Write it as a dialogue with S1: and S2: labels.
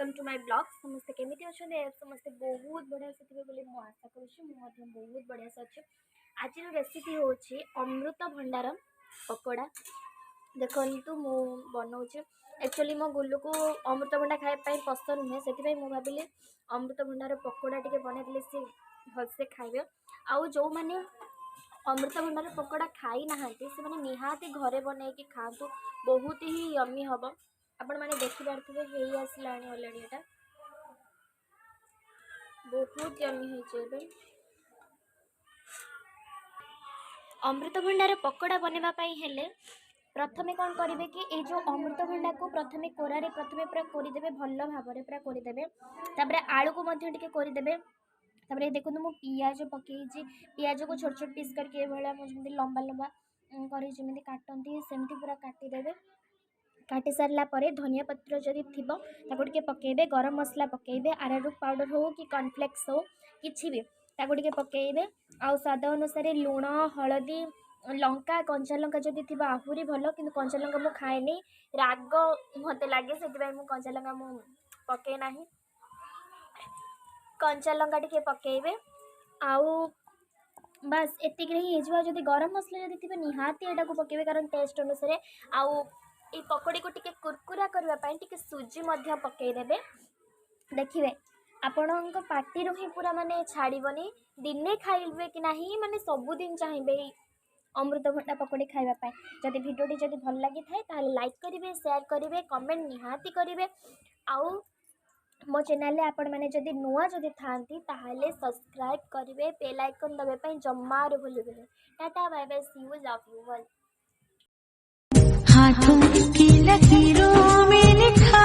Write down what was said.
S1: Welcome to my blog. समस्ते केमिति अछंदे समस्ते बहुत बढ़िया से थिबे बोली मु आशा करूछि। मु मध्य बहुत बढ़िया से अछि। आज रेसिपी होछि अमृत भंडार पकोड़ा। देखंतु मु बनाउछि। एक्चुअली मो गुल्लू को अमृत भंडार खाए पई पसंद नुहे, सेति मु भाबिले अमृत भंडार पकोड़ा टिके बनै दिले से भलसे खाइबे। आउ जो माने अमृत भंडार पकोड़ा खाई नाहांती से माने निहाती घरे बनै कि खातु, बहुत ही यम्मी हबो। आपण माने देखि पारथिबे हेई आसलाणी ऑलरेडी एटा बहुत यम्मी होई जेबे। अमृत भंडार पकोड़ा बनेबा पई हेले प्रथमे कौन करेंगे कि ये जो अमृत भंडा को प्रथमे कोरारे प्रथमे पूरा कोरीदेवे, भल भाव में पूरा कोरीदेवे। तापर आलू को मध्य टिके कोरीदेवे। तापर देखो मु पियाज पकई, पियाज को छोट छोट पीस करके मुझे लंबा लंबा कर जमी काटती सेमती पूरा काटिदेवे। काटी सारा पर धनिया पत्र जदि थिबो ताको टिके पकेइबे, गरम मसला पकेइबे, अरारुट पाउडर हो कि कॉर्नफ्लेक्स हो किछि भी ताको टिके पकेइबे। आ स्वाद अनुसार लूण, हलदी, लंका, कंचा लंका जदि थिबा आहुरी भल, किंतु कंचा लंका मु खाएनी, राग मते लागे सेति मु कंचा लंका मु पके नाही। कंचा लंका टिके पकेइबे आउ बस एतिक ही हेजवा। जदि गरम मसला जदि थिबे निहाती एटा को पकेइबे, कारण टेस्ट अनुसार। आउ ये पकोड़ी को टिके कुरकुरा करबा पई टिके सुजी मध्य पकेइ देबे। देखिबे आपणक पार्टी ही पूरा माने छाड़बनी, दिने खाइबे कि नहीं माने सबुदिन चाहिए अमृत भंडा पकोड़ी खाइबा पई। जदि वीडियोटी जदि भल लगी थाए ताले लाइक करिवे, शेयर करिवे, कमेंट निहाती करिवे। आउ मो चैनल ले आपण माने जदि नुआ जदि थांती ताले सब्सक्राइब करिवे, बेल आइकन दबे पई जम्मार भूलिबेनी। Tata bye bye, see you, love you all.
S2: हाथों की लकीरों में लिखा